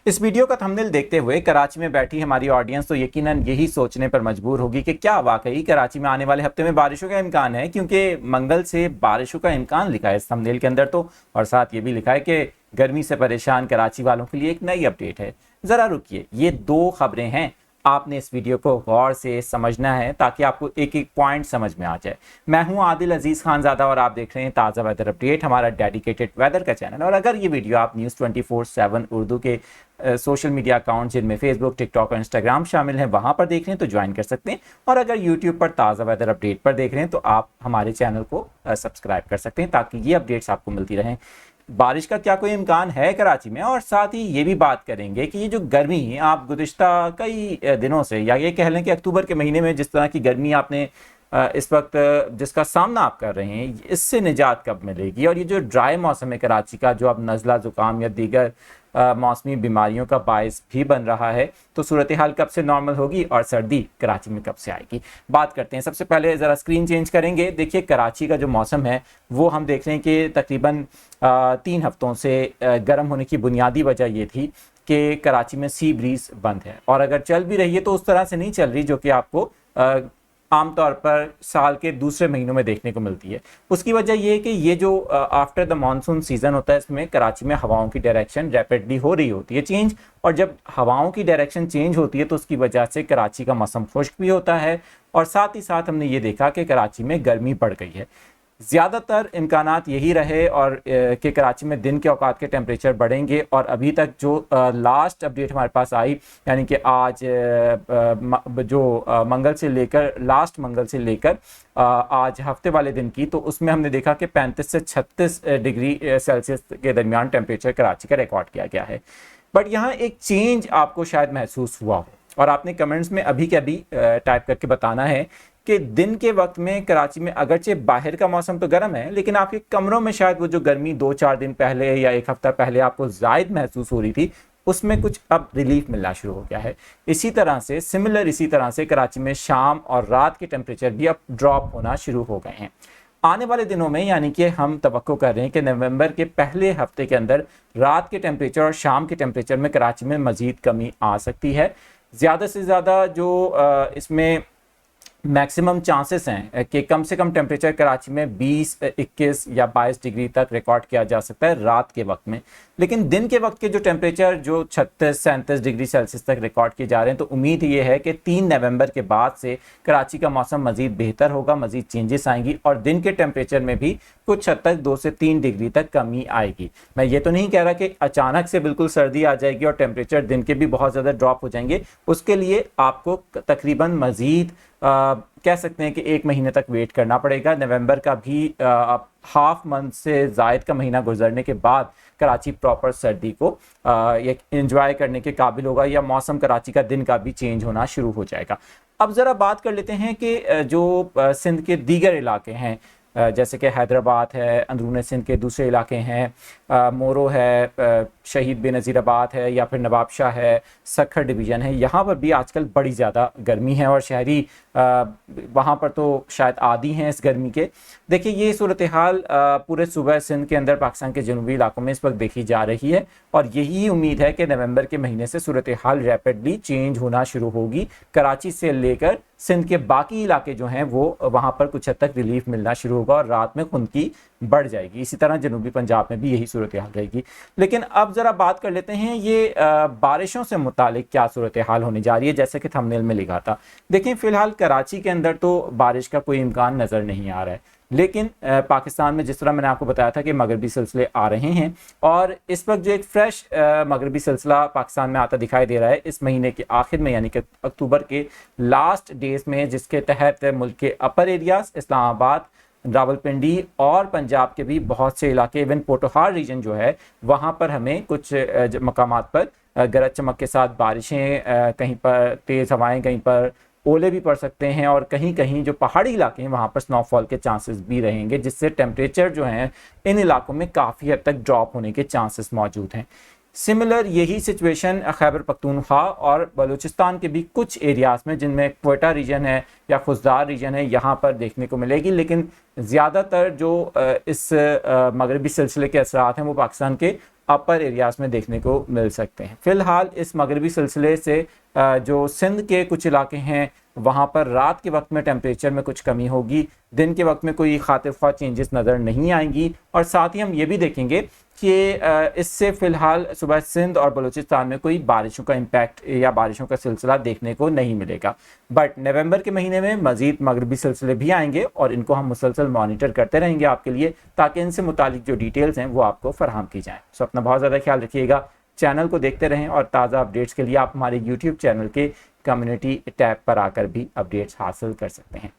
इस वीडियो का थंबनेल देखते हुए कराची में बैठी हमारी ऑडियंस तो यकीनन यही सोचने पर मजबूर होगी कि क्या वाकई कराची में आने वाले हफ्ते में बारिशों का इम्कान है, क्योंकि मंगल से बारिशों का इम्कान लिखा है इस थंबनेल के अंदर तो, और साथ ये भी लिखा है कि गर्मी से परेशान कराची वालों के लिए एक नई अपडेट है। जरा रुकिए, ये दो खबरें हैं, आपने इस वीडियो को गौर से समझना है ताकि आपको एक एक पॉइंट समझ में आ जाए। मैं हूं आदिल अजीज खानजादा और आप देख रहे हैं ताज़ा वेदर अपडेट, हमारा डेडिकेटेड वेदर का चैनल। और अगर ये वीडियो आप न्यूज़ 24/7 उर्दू के सोशल मीडिया अकाउंट जिनमें फेसबुक, टिकटॉक और इंस्टाग्राम शामिल हैं वहां पर देख रहे हैं तो ज्वाइन कर सकते हैं, और अगर यूट्यूब पर ताज़ा वेदर अपडेट पर देख रहे हैं तो आप हमारे चैनल को सब्सक्राइब कर सकते हैं ताकि ये अपडेट्स आपको मिलती रहें। बारिश का क्या कोई इम्कान है कराची में, और साथ ही ये भी बात करेंगे कि ये जो गर्मी है आप गुज़िश्ता कई दिनों से, या ये कह लें कि अक्टूबर के महीने में जिस तरह की गर्मी आपने इस वक्त जिसका सामना आप कर रहे हैं, इससे निजात कब मिलेगी। और ये जो ड्राई मौसम है कराची का, जो अब नज़ला ज़ुकाम या दीगर मौसमी बीमारियों का बायस भी बन रहा है, तो सूरत हाल कब से नॉर्मल होगी और सर्दी कराची में कब से आएगी, बात करते हैं। सबसे पहले ज़रा स्क्रीन चेंज करेंगे। देखिए कराची का जो मौसम है वो हम देख रहे हैं कि तकरीबन 3 हफ्तों से गर्म होने की बुनियादी वजह ये थी कि कराची में सी ब्रीज बंद है, और अगर चल भी रही है तो उस तरह से नहीं चल रही जो कि आपको आमतौर पर साल के दूसरे महीनों में देखने को मिलती है। उसकी वजह यह है कि ये जो आफ्टर द मानसून सीज़न होता है, इसमें कराची में हवाओं की डायरेक्शन रैपिडली हो रही होती है चेंज, और जब हवाओं की डायरेक्शन चेंज होती है तो उसकी वजह से कराची का मौसम खुश्क भी होता है, और साथ ही साथ हमने ये देखा कि कराची में गर्मी बढ़ गई है। ज़्यादातर इम्कानात यही रहे और कि कराची में दिन के औकात के टेम्परेचर बढ़ेंगे, और अभी तक जो लास्ट अपडेट हमारे पास आई, यानी कि आज मंगल से लेकर लास्ट मंगल से लेकर आज हफ्ते वाले दिन की, तो उसमें हमने देखा कि 35 से 36 डिग्री सेल्सियस के दरमियान टेम्परेचर कराची का रिकॉर्ड किया गया है। बट यहाँ एक चेंज आपको शायद महसूस हुआ हो, और आपने कमेंट्स में अभी के अभी टाइप करके बताना है कि दिन के वक्त में कराची में अगरचे बाहर का मौसम तो गर्म है, लेकिन आपके कमरों में शायद वो जो गर्मी 2-4 दिन पहले या एक हफ्ता पहले आपको ज़ायद महसूस हो रही थी, उसमें कुछ अब रिलीफ मिलना शुरू हो गया है। इसी तरह से कराची में शाम और रात के टेम्परेचर भी अब ड्रॉप होना शुरू हो गए हैं। आने वाले दिनों में, यानी कि हम तवक्को कर रहे हैं कि नवंबर के पहले हफ्ते के अंदर रात के टेम्परेचर और शाम के टेम्परेचर में कराची में मज़ीद कमी आ सकती है। ज़्यादा से ज़्यादा जो इसमें मैक्सिमम चांसेस हैं कि कम से कम टेम्परेचर कराची में 20, 21 या 22 डिग्री तक रिकॉर्ड किया जा सकता है रात के वक्त में, लेकिन दिन के वक्त के जो टेम्परेचर जो 36-37 डिग्री सेल्सियस तक रिकॉर्ड किए जा रहे हैं, तो उम्मीद ये है कि 3 नवंबर के बाद से कराची का मौसम मज़ीद बेहतर होगा, मज़ीद चेंजेस आएंगी, और दिन के टेम्परेचर में भी कुछ हद तक 2 से 3 डिग्री तक कमी आएगी। मैं ये तो नहीं कह रहा कि अचानक से बिल्कुल सर्दी आ जाएगी और टेम्परेचर दिन के भी बहुत ज़्यादा ड्रॉप हो जाएंगे, उसके लिए आपको तकरीबन मज़ीद कह सकते हैं कि 1 महीने तक वेट करना पड़ेगा। नवंबर का भी हाफ मंथ से ज़ायद का महीना गुजरने के बाद कराची प्रॉपर सर्दी को एंजॉय करने के काबिल होगा, या मौसम कराची का दिन का भी चेंज होना शुरू हो जाएगा। अब ज़रा बात कर लेते हैं कि जो सिंध के दीगर इलाके हैं, जैसे कि हैदराबाद है, अंदरून सिंध के दूसरे इलाके हैं, मोरो है, शहीद बेनज़ीराबाद है, या फिर नवाबशाह है, सखर डिवीज़न है, यहाँ पर भी आजकल बड़ी ज़्यादा गर्मी है, और शहरी वहाँ पर तो शायद आदी हैं इस गर्मी के। देखिए ये सूरत हाल पूरे सूबा सिंध के अंदर पाकिस्तान के जनूबी इलाकों में इस वक्त देखी जा रही है, और यही उम्मीद है कि नवंबर के महीने से सूरत हाल रैपिडली चेंज होना शुरू होगी। कराची से लेकर सिंध के बाकी इलाके जो हैं वो वहाँ पर कुछ हद तक रिलीफ मिलना शुरू होगा और रात में खुनकी बढ़ जाएगी। इसी तरह जनूबी पंजाब में भी यही सूरत हाल रहेगी। लेकिन अब ज़रा बात कर लेते हैं ये बारिशों से मुतालिक क्या सूरत हाल होने जा रही है, जैसे कि थंबनेल में लिखा था। देखिए फ़िलहाल कराची के अंदर तो बारिश का कोई इम्कान नज़र नहीं आ रहा है, लेकिन पाकिस्तान में जिस तरह मैंने आपको बताया था कि मगरबी सिलसिले आ रहे हैं, और इस वक्त जो एक फ्रेश मगरबी सिलसिला पाकिस्तान में आता दिखाई दे रहा है इस महीने के आखिर में, यानी कि अक्टूबर के लास्ट डेज में, जिसके तहत मुल्क के अपर एरियाज इस्लामाबाद, रावलपिंडी और पंजाब के भी बहुत से इलाके, इवन पोटोहार रीजन जो है वहाँ पर हमें कुछ मकामात पर गरज चमक के साथ बारिशें, कहीं पर तेज़ हवाएं, कहीं पर ओले भी पड़ सकते हैं, और कहीं कहीं जो पहाड़ी इलाके हैं वहाँ पर स्नोफॉल के चांसेस भी रहेंगे, जिससे टेम्परेचर जो हैं इन इलाकों में काफ़ी हद तक ड्रॉप होने के चांसेस मौजूद हैं। सिमिलर यही सिचुएशन खैबर पख्तूनख्वा और बलूचिस्तान के भी कुछ एरियाज़ में, जिनमें क्वेटा रीजन है या खुजदार रीजन है, यहाँ पर देखने को मिलेगी। लेकिन ज़्यादातर जो इस मगरबी सिलसिले के असरात हैं वो पाकिस्तान के अपर एरियाज़ में देखने को मिल सकते हैं। फ़िलहाल इस मगरबी सिलसिले से जो सिंध के कुछ इलाके हैं वहाँ पर रात के वक्त में टेम्परेचर में कुछ कमी होगी, दिन के वक्त में कोई खातिर-ख्वाह चेंजेस नज़र नहीं आएंगी। और साथ ही हम ये भी देखेंगे कि इससे फ़िलहाल सुबह सिंध और बलूचिस्तान में कोई बारिशों का इम्पैक्ट या बारिशों का सिलसिला देखने को नहीं मिलेगा। बट नवंबर के महीने में मज़ीद मगरबी सिलसिले भी आएंगे और इनको हम मुसलसल मॉनिटर करते रहेंगे आपके लिए, ताकि इनसे मुतालिक जो डिटेल्स हैं वो आपको फराहम की जाएँ। सो अपना बहुत ज़्यादा ख्याल रखिएगा, चैनल को देखते रहें और ताज़ा अपडेट्स के लिए आप हमारे यूट्यूब चैनल के कम्युनिटी टैब पर आकर भी अपडेट्स हासिल कर सकते हैं।